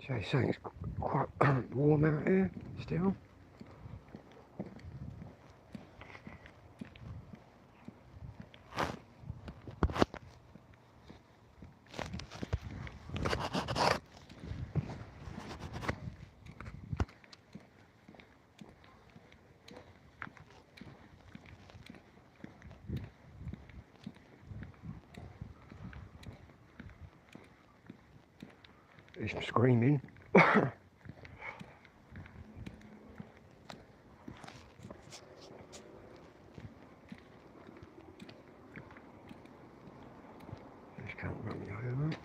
So you're saying it's quite warm out here still? There's some screaming. Just can't run me over.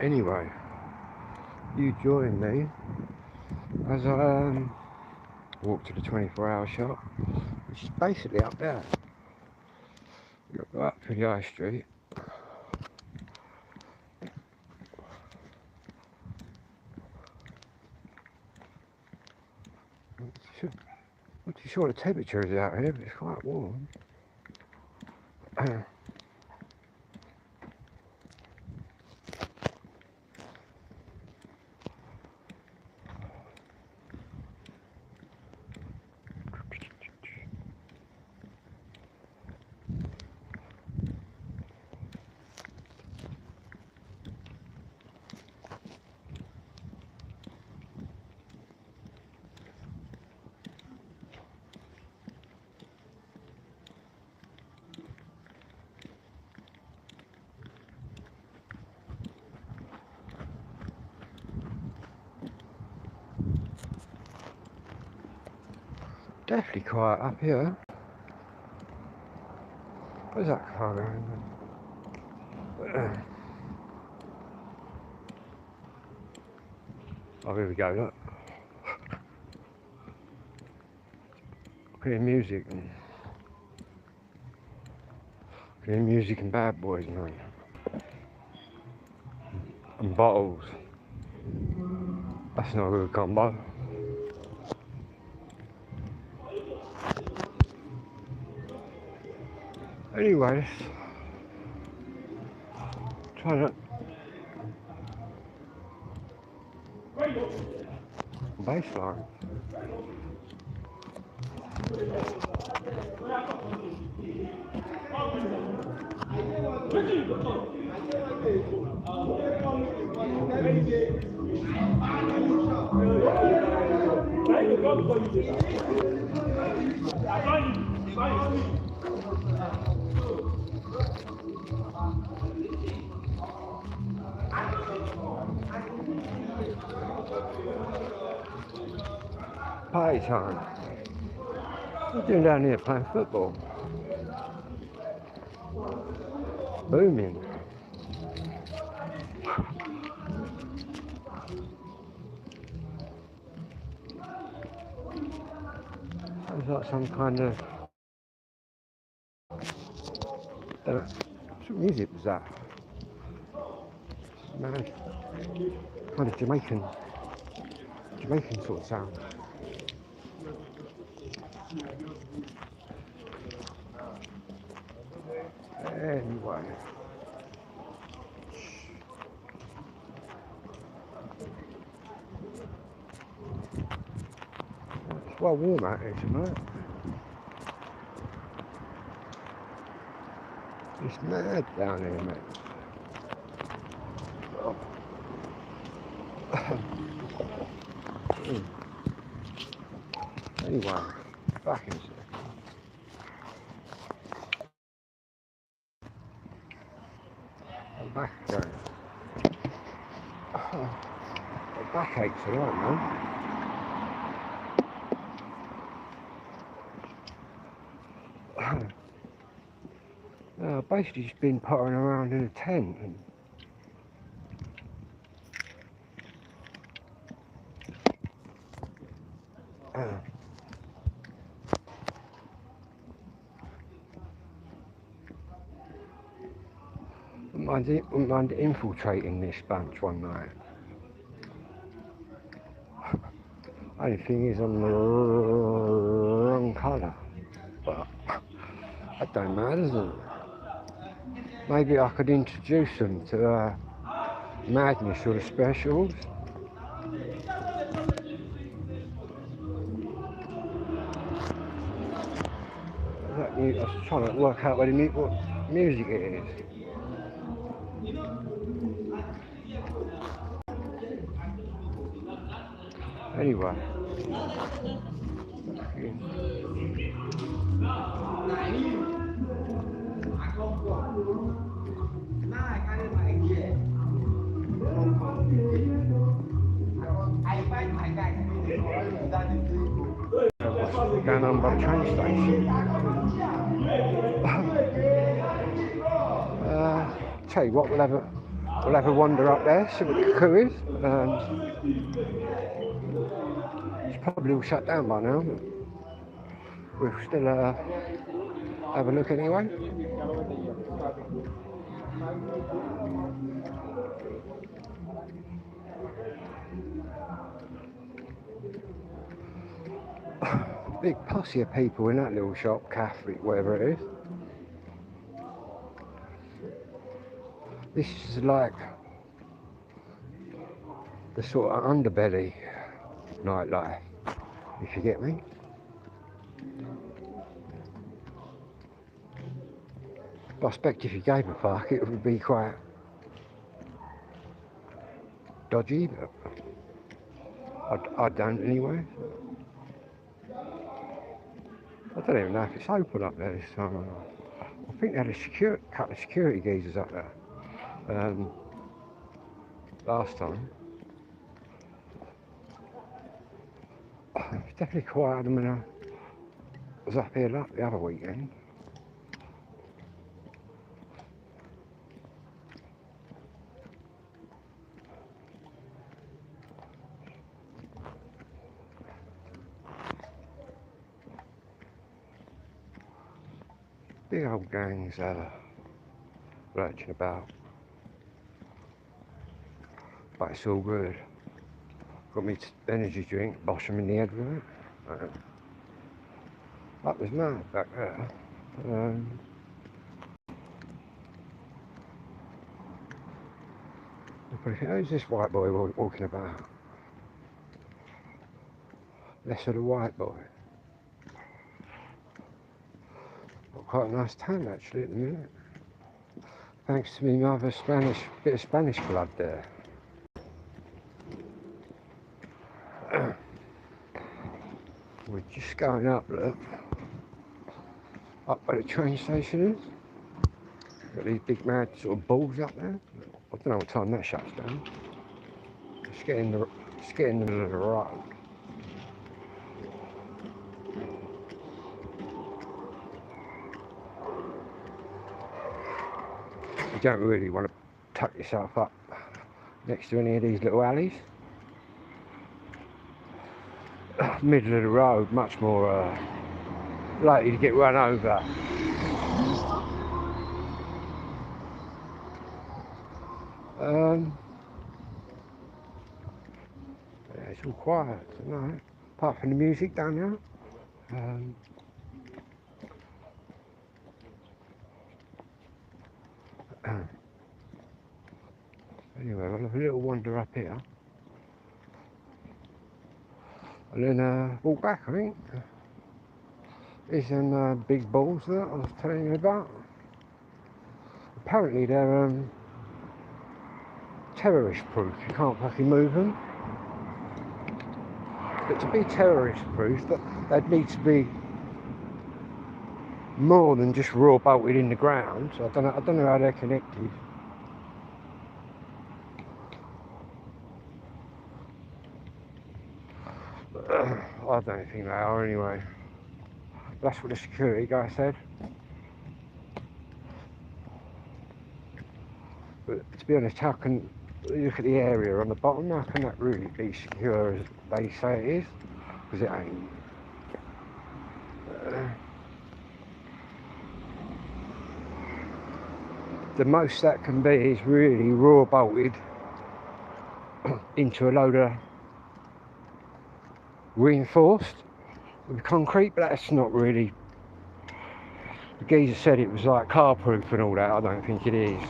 Anyway, you join me as I walk to the 24-hour shop, which is basically up there. You go up to the high street. Not too sure the temperature is out here, but it's quite warm. Definitely quiet up here. Where's that car going? Oh, here we go, look. Playing music and bad boys, man. And bottles. That's not a good combo. Anyway, try to baseline. Party time. What are you doing down here playing football? Booming. Sounds like some kind of... what music was that? Man, kind of Jamaican sort of sound. Anyway. It's well warm out here tonight. It's mad down here, mate. Oh. Anyway, back in a second. I'm back again. My back aches a lot, man. I've basically just been pottering around in a tent and Wouldn't mind infiltrating this bunch one night. Only thing is I'm the wrong colour, but that don't matter, does it? Maybe I could introduce them to Madness or the specials. I was trying to work out what music it is. Anyway. What's going on by the train station? Tell you what, we'll have a wander up there, see what the coup is. It's probably all shut down by now, but we'll still have a look anyway. Big posse of people in that little shop, Catholic, whatever it is. This is like the sort of underbelly nightlife, if you get me. But I expect if you gave a fuck, it would be quite dodgy, but I don't anyway. I don't even know if it's open up there this time. I think they had a couple of security geezers up there last time. It's definitely quieter than when I was up here the other weekend. Big old gangs lurching about, but it's all good. Got me energy drink, bosh them in the head with it. That was mad back there. Who's this white boy walking about? Less of the white boy. Got quite a nice tan actually at the minute. Thanks to me mother's bit of Spanish blood there. We're just going up, look. Up where the train station is. Got these big mad sort of balls up there. I don't know what time that shuts down. Just get in the middle of the road. You don't really want to tuck yourself up next to any of these little alleys. Middle of the road, much more likely to get run over. Yeah, it's all quiet tonight, apart from the music down there. Anyway, we'll have a little wander up here and then walk back, I think. These them big balls that I was telling you about. Apparently they're terrorist proof, you can't fucking move them. But to be terrorist proof, they'd need to be more than just raw bolted in the ground. So I don't know how they're connected. I don't think they are anyway. That's what the security guy said. But to be honest, how can you look at the area on the bottom? How can that really be secure as they say it is? because it ain't. The most that can be is really raw bolted into a load of reinforced with concrete, but that's not really. The geezer said it was like car proof and all that. I don't think it is.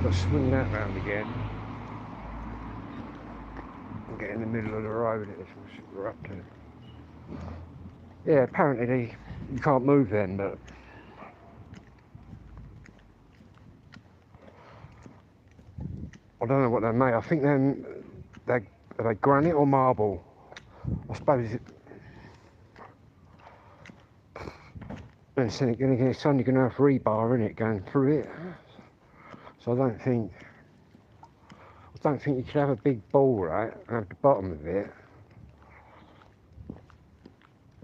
Got to swing that round again and get in the middle of the road. We're up to. Yeah, apparently you can't move them, but I don't know what they're made. I think are they granite or marble? I suppose. And it's only going to have rebar in it going through it. So I don't think you could have a big ball, right, and have the bottom of it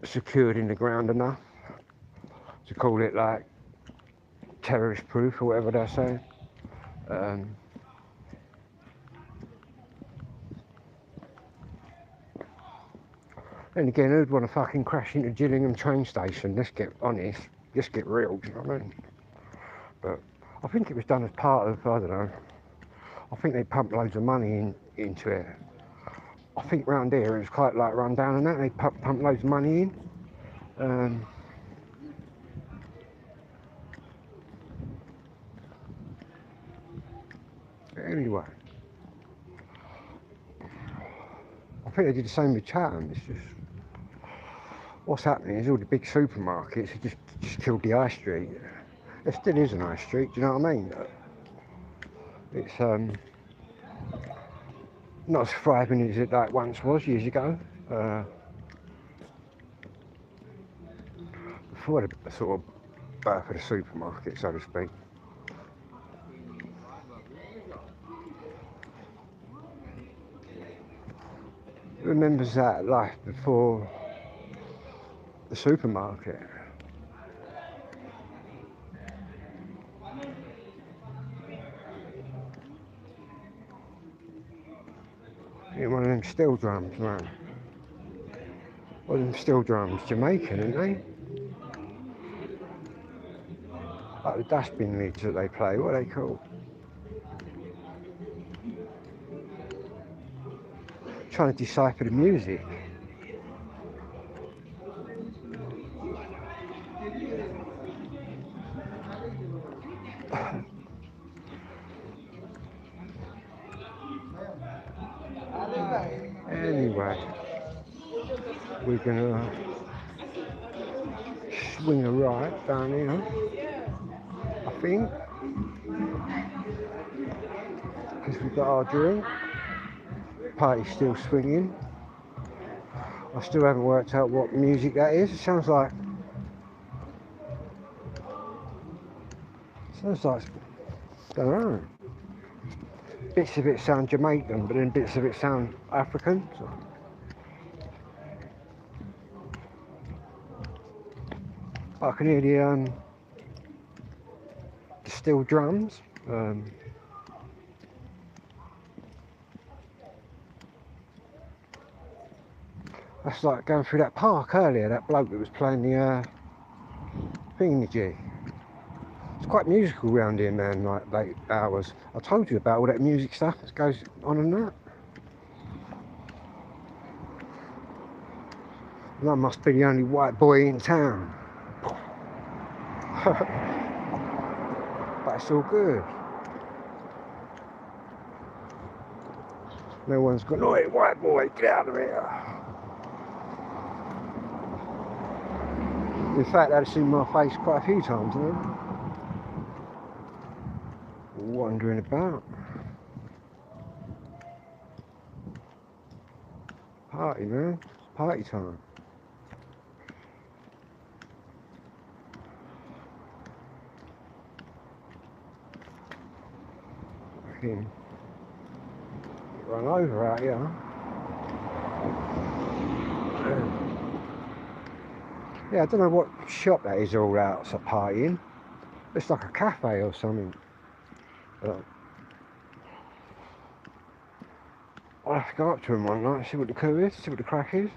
secured in the ground enough to call it like terrorist proof or whatever they're saying. And again, who'd want to fucking crash into Gillingham train station? Let's get honest, let's get real, do you know what I mean? But I think it was done as part of, I don't know, I think they pumped loads of money into it. I think round here it was quite like run down and that, they pumped loads of money in. Anyway, I think they did the same with Chatham. It's just, what's happening is all the big supermarkets have just killed the high street. There still is an high street, do you know what I mean? It's not as thriving as it like once was years ago. Before the sort of birth of the supermarket, so to speak. Remembers that life before the supermarket. Yeah, one of them steel drums, man. One of them steel drums, Jamaican, aren't they? Like the dustbin lids that they play, what are they called? Trying to decipher the music. Anyway, we're gonna swing a right down here, I think, because we've got our drink. Party's still swinging. I still haven't worked out what music that is. It sounds like I don't know. Bits of it sound Jamaican, but then bits of it sound African. So. I can hear the steel drums. That's like going through that park earlier, that bloke that was playing the thingy. It's quite musical round here, man, like late hours. I told you about all that music stuff that goes on and that. And I must be the only white boy in town. But it's all good. No one's gone, oi, white boy, get out of here. In fact, they've seen my face quite a few times, you know? Wandering about. Party, man. Party time. Fucking run over out here. Yeah, I don't know what shop that is all out so partying. It's like a cafe or something. I'll have to go up to him one night, see what the coup is, see what the crack is.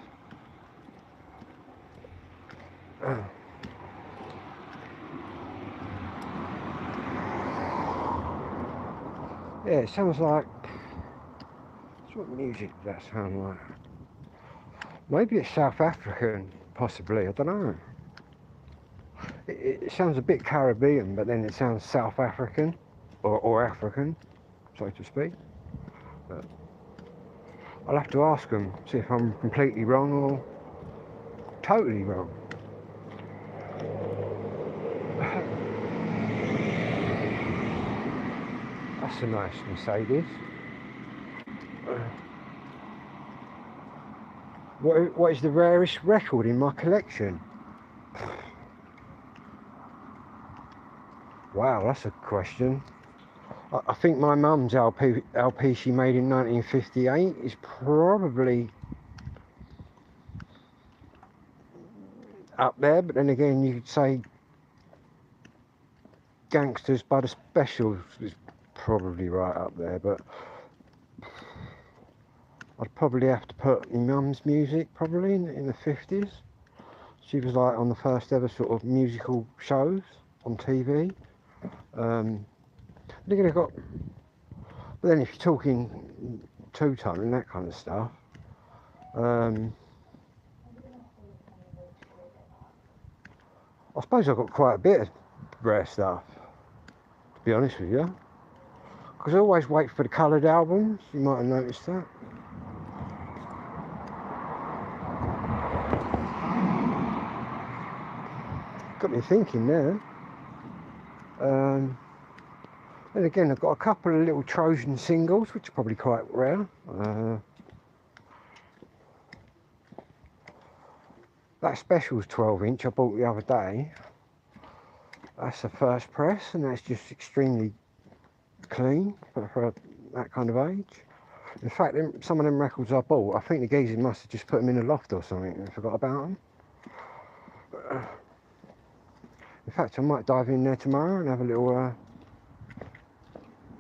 Yeah, it sounds like... What music does that sound like? Maybe it's South African, possibly, I don't know. It sounds a bit Caribbean, but then it sounds South African, or African, so to speak. But I'll have to ask them, see if I'm completely wrong or totally wrong. That's a nice Mercedes. What is the rarest record in my collection? Wow, that's a question. I think my mum's LP she made in 1958 is probably up there, but then again you could say Gangsters by the Specials is probably right up there, but I'd probably have to put my mum's music probably in the 50s. She was like on the first ever sort of musical shows on TV. They're got, but then if you're talking two-tone and that kind of stuff, I suppose I've got quite a bit of rare stuff, to be honest with you. Because I always wait for the coloured albums, you might have noticed that. Got me thinking there. Then again, I've got a couple of little Trojan singles, which are probably quite rare. That Specials 12-inch I bought the other day. That's the first press, and that's just extremely clean for that kind of age. In fact, some of them records I bought, I think the geezer must have just put them in a loft or something and forgot about them. In fact, I might dive in there tomorrow and have a little,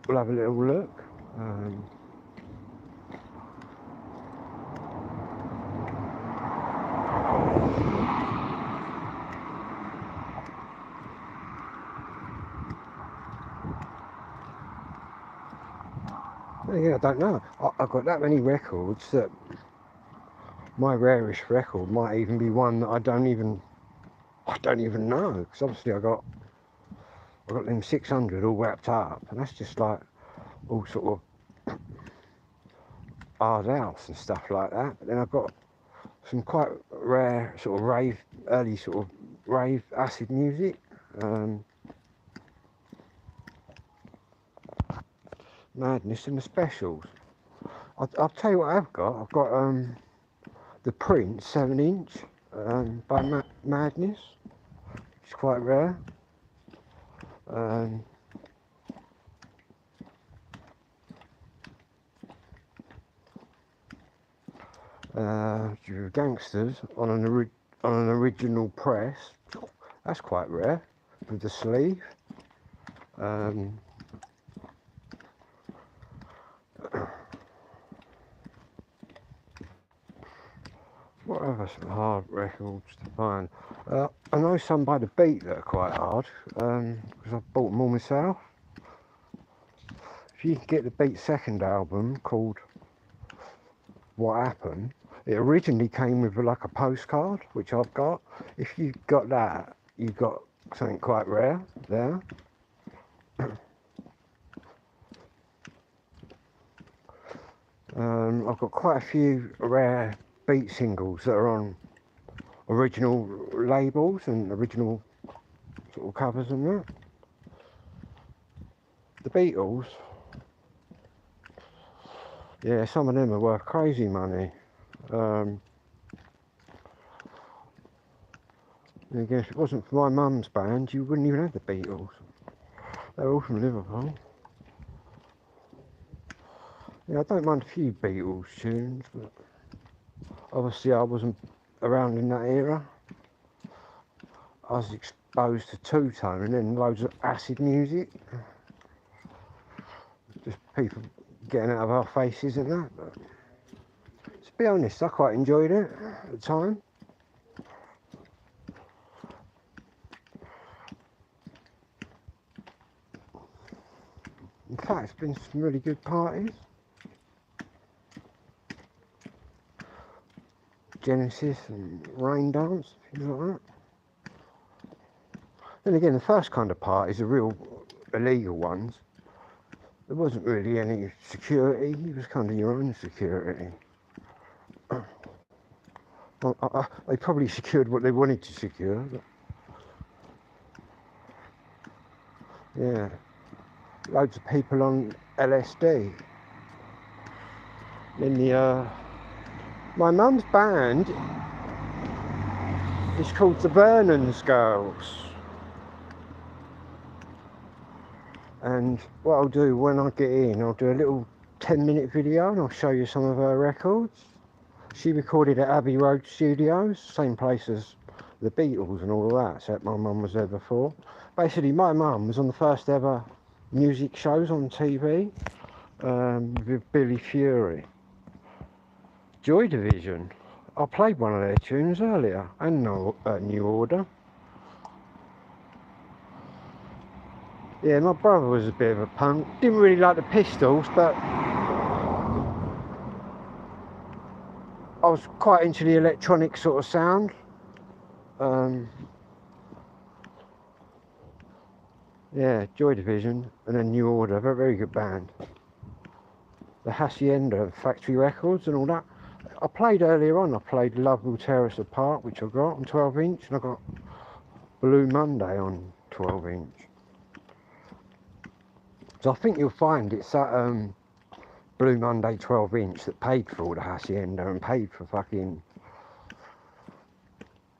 we'll have a little look. Yeah, I don't know. I've got that many records that my rarest record might even be one that I don't even know, because obviously I got them 600 all wrapped up, and that's just like all sort of hard house and stuff like that. But then I've got some quite rare sort of rave, early sort of rave acid music. Madness and the Specials. I'll tell you what I've got. I've got the Prince 7-inch by Madness, which is quite rare. Gangsters on an original press. That's quite rare with the sleeve. What other some hard records to find? I know some by The Beat that are quite hard, because I've bought them all myself. If you can get The Beat second album called What Happened, it originally came with like a postcard, which I've got. If you've got that, you've got something quite rare there. I've got quite a few rare Beat singles that are on original labels and original sort of covers and that. The Beatles, yeah, some of them are worth crazy money. And again, if it wasn't for my mum's band, you wouldn't even have the Beatles. They're all from Liverpool. Yeah, I don't mind a few Beatles tunes, but obviously I wasn't around in that era. I was exposed to two-tone and then loads of acid music. Just people getting out of our faces and that. But be honest, I quite enjoyed it at the time. In fact, it's been some really good parties. Genesis and Rain Dance, things like that. Then again, the first kind of parties, the real illegal ones, there wasn't really any security. It was kind of your own security. They probably secured what they wanted to secure. But yeah, loads of people on LSD. Then my mum's band is called the Vernon's Girls. And what I'll do when I get in, I'll do a little 10-minute video and I'll show you some of her records. She recorded at Abbey Road Studios, same place as the Beatles and all of that, so my mum was there before. Basically, my mum was on the first ever music shows on TV with Billy Fury. Joy Division. I played one of their tunes earlier, and New Order. Yeah, my brother was a bit of a punk. Didn't really like the Pistols, but I was quite into the electronic sort of sound. Yeah, Joy Division and then New Order, very, very good band. The Hacienda, Factory Records and all that. I played earlier on, I played Love Will Tear Us Apart, which I got on 12-inch, and I got Blue Monday on 12-inch. So I think you'll find it's that Blue Monday 12-inch that paid for all the Hacienda and paid for fucking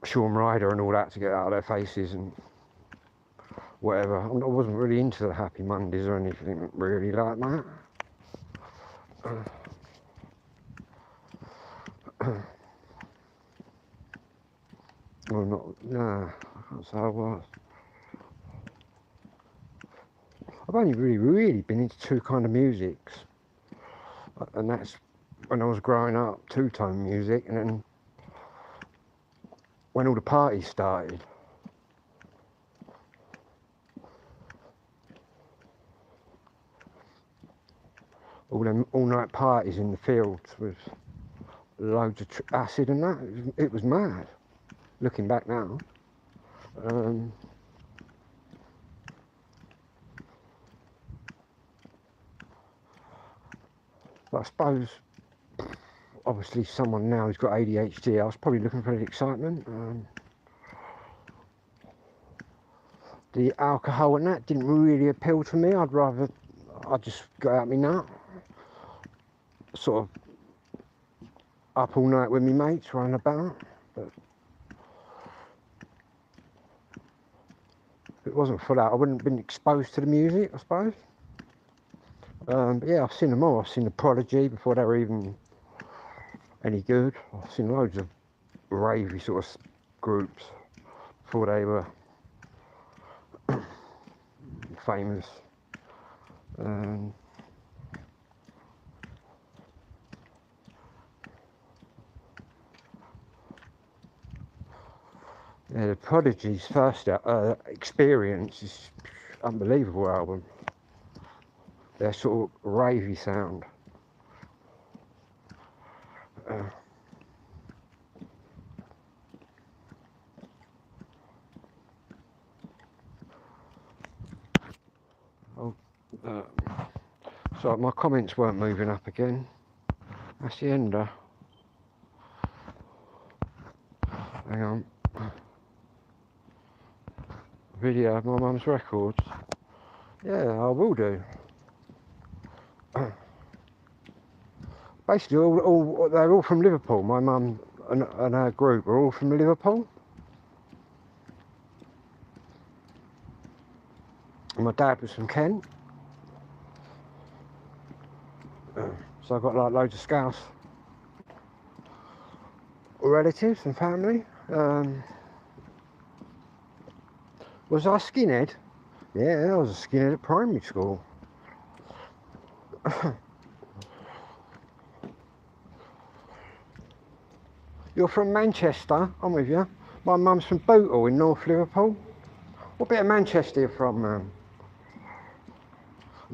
Shaun Ryder and all that to get out of their faces and whatever. I wasn't really into the Happy Mondays or anything really like that. Well, not, no, I can't say I was. I've only really been into two kind of musics, and that's when I was growing up, two-tone music, and then when all the parties started. All them all-night parties in the fields with loads of acid and that, it was mad, looking back now. But I suppose, obviously someone now who's got ADHD, I was probably looking for the excitement. The alcohol and that didn't really appeal to me. I just got out my nut, sort of up all night with me mates, running about. But if it wasn't for that, I wouldn't have been exposed to the music, I suppose. But yeah, I've seen them all. I've seen the Prodigy before they were even any good. I've seen loads of ravey sort of groups before they were famous. Yeah, the Prodigy's first Experience is unbelievable album. Their sort of ravey sound. So my comments weren't moving up again. Hacienda. Hang on. Video of my mum's records. Yeah, I will do. Basically, they're all from Liverpool. My mum and her group are all from Liverpool. And my dad was from Kent. So I've got like loads of Scouse relatives and family. Was I a skinhead? Yeah, I was a skinhead at primary school. You're from Manchester, I'm with you. My mum's from Bootle in North Liverpool. What bit of Manchester are you from, man?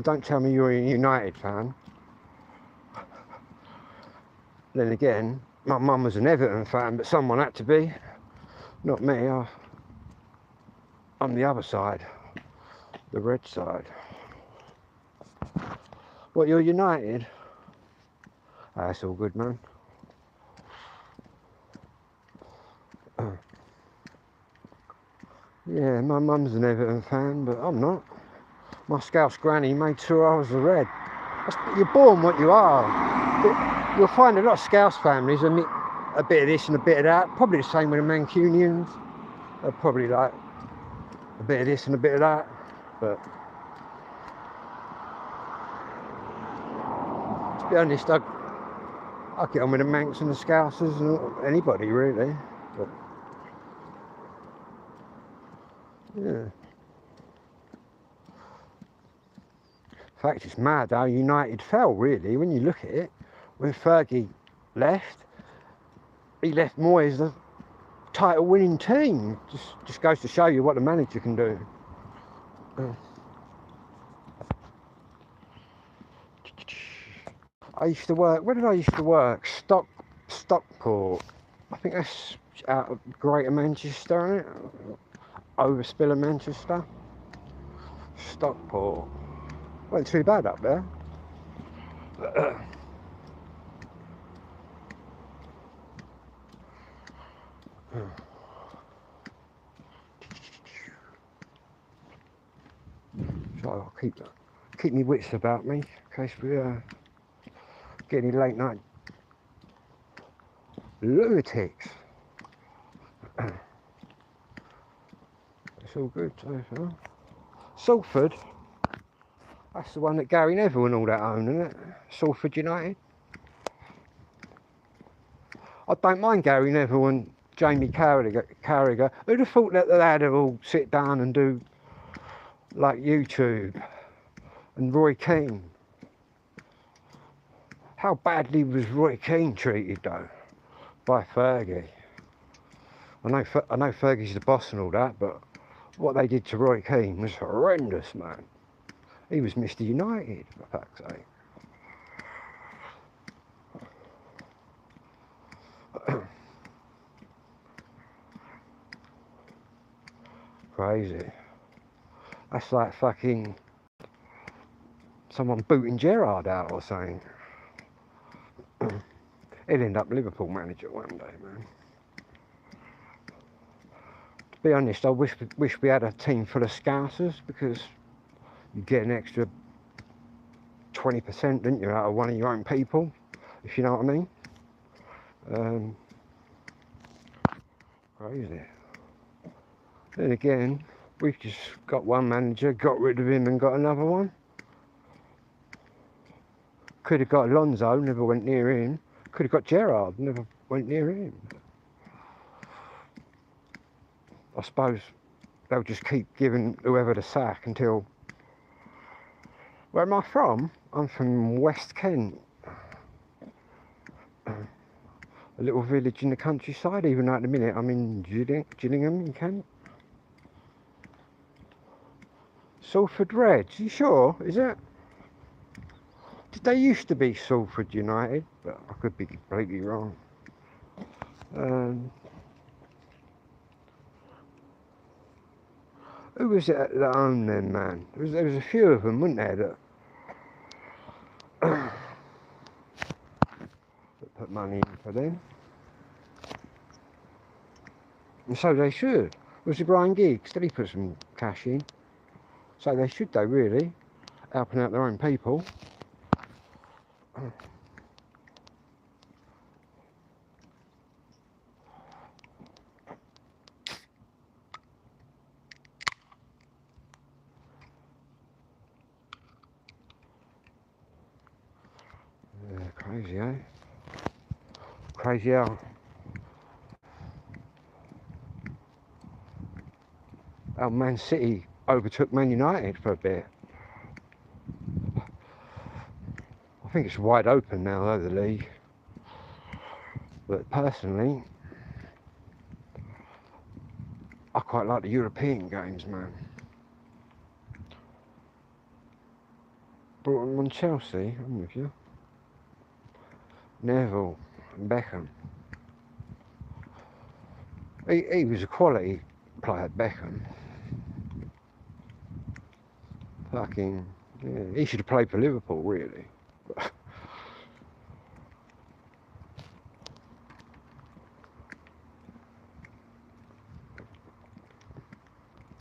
Don't tell me you're a United fan. Then again, my mum was an Everton fan, but someone had to be. Not me, I'm the other side. The red side. What, you're United? Oh, that's all good, man. Yeah, my mum's an Everton fan, but I'm not. My Scouse granny made sure I was the red. You're born what you are. You'll find a lot of Scouse families, a bit of this and a bit of that. Probably the same with the Mancunians. They're probably like a bit of this and a bit of that. But to be honest, I get on with the Mancs and the Scousers and anybody really. But yeah. In fact, it's mad how United fell, really, when you look at it. When Fergie left, he left Moyes the title-winning team. Just goes to show you what the manager can do. I used to work, where did I used to work? Stockport. I think that's out of Greater Manchester, isn't it? Overspill of Manchester. Stockport. Wasn't too bad up there. So I'll keep me wits about me in case we get any late night lunatics. It's all good so far. Salford. That's the one that Gary Neville and all that own, isn't it? Salford United. I don't mind Gary Neville and Jamie Carragher. Who'd have thought that they'd all sit down and do like YouTube? And Roy Keane. How badly was Roy Keane treated though by Fergie? I know Fergie's the boss and all that, but what they did to Roy Keane was horrendous, man. He was Mr. United, for fuck's sake. Crazy. That's like fucking someone booting Gerrard out or something. He'll end up Liverpool manager one day, man. To be honest, I wish we had a team full of Scousers, because you get an extra 20%, didn't you, out of one of your own people, if you know what I mean. Crazy. Then again, we've just got one manager, got rid of him and got another one. Could have got Alonso, never went near him. Could have got Gerrard, never went near him. I suppose they'll just keep giving whoever the sack until... Where am I from? I'm from West Kent. A little village in the countryside, even though at the minute I'm in Gillingham in Kent. Salford Reds, you sure? Is it? Did they used to be Salford United? But I could be completely wrong. Who was it that owned them, man? There was a few of them, weren't there, that put money in for them. And so they should. Was it Brian Giggs? Did he put some cash in? So they should, though, really. Helping out their own people. Crazy, eh? Crazy how Man City overtook Man United for a bit. I think it's wide open now, though, the league. But personally, quite like the European games, man. Brought them on Chelsea, I'm with you. Neville and Beckham. He was a quality player, Beckham. Fucking, yeah, he should have played for Liverpool, really.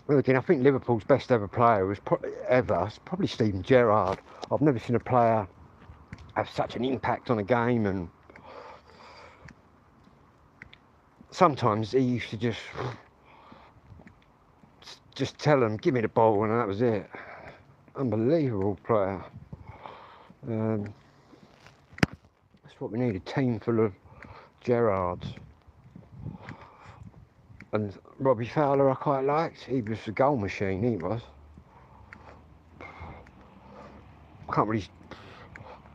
Well, again, I think Liverpool's best ever player was probably Steven Gerrard. I've never seen a player have such an impact on a game, and sometimes he used to just tell them, give me the ball, and that was it. Unbelievable player. That's what we need, a team full of Gerrards. And Robbie Fowler I quite liked. He was a goal machine, he was.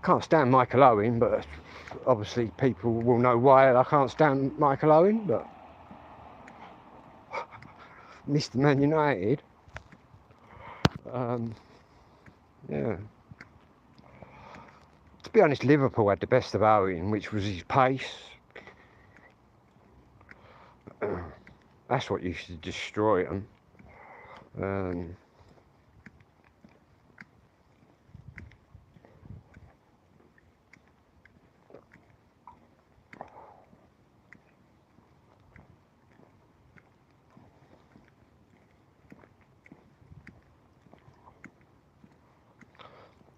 Can't stand Michael Owen, but obviously people will know why I can't stand Michael Owen, but Mr. Man United, yeah. To be honest, Liverpool had the best of Owen, which was his pace. That's what used to destroy them.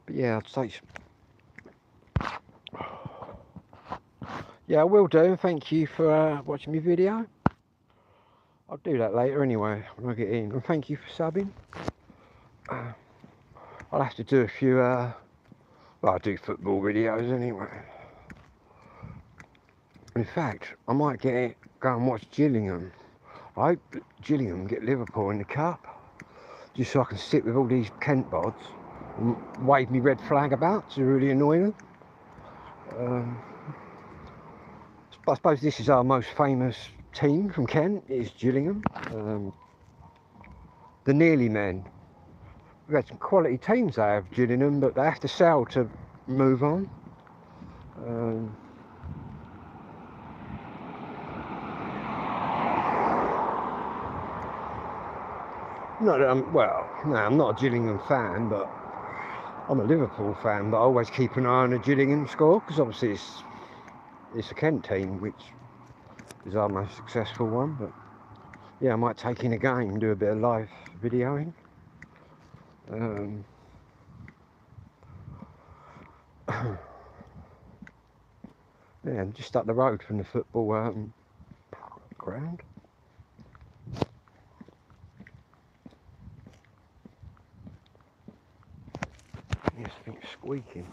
But yeah, I'd say, yeah, I will do. Thank you for watching my video. I'll do that later anyway when I get in. And thank you for subbing. I'll have to do a few, well, I do football videos anyway. In fact, I might go and watch Gillingham. I hope that Gillingham get Liverpool in the cup, just so I can sit with all these Kent bods and wave me red flag about to really annoy them. I suppose this is our most famous team from Kent, is Gillingham. The Nearly Men. We've had some quality teams they have, Gillingham, but they have to sell to move on. Not that I'm not a Gillingham fan, but I'm a Liverpool fan, but I always keep an eye on the Gillingham score, because obviously it's a Kent team, which is our most successful one. But yeah, I might take in a game and do a bit of live videoing. Yeah, I'm just up the road from the football ground. Yes, I think it's squeaking.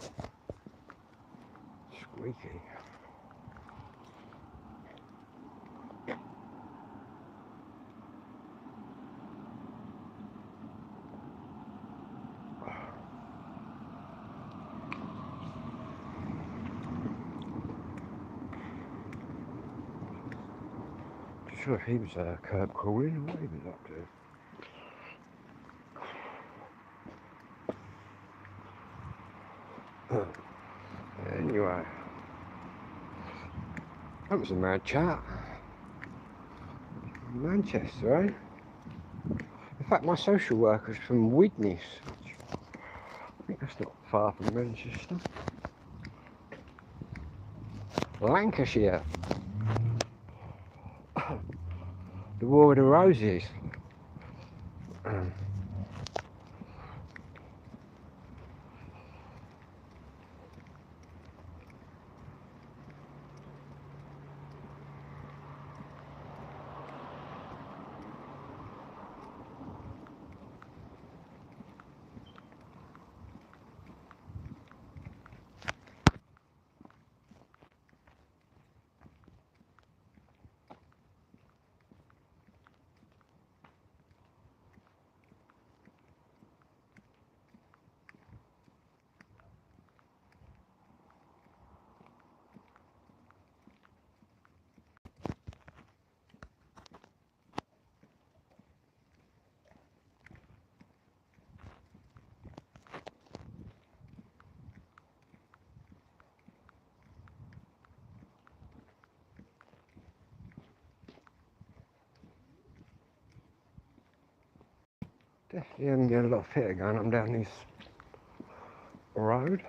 Squeaky. Not sure if he was curb crawling or what he was up to. Anyway, that was a mad chat. Manchester, eh? In fact, my social worker's from Widnes. I think that's not far from Manchester. Lancashire. The War of the Roses. Definitely haven't got a lot fitter going up down this road.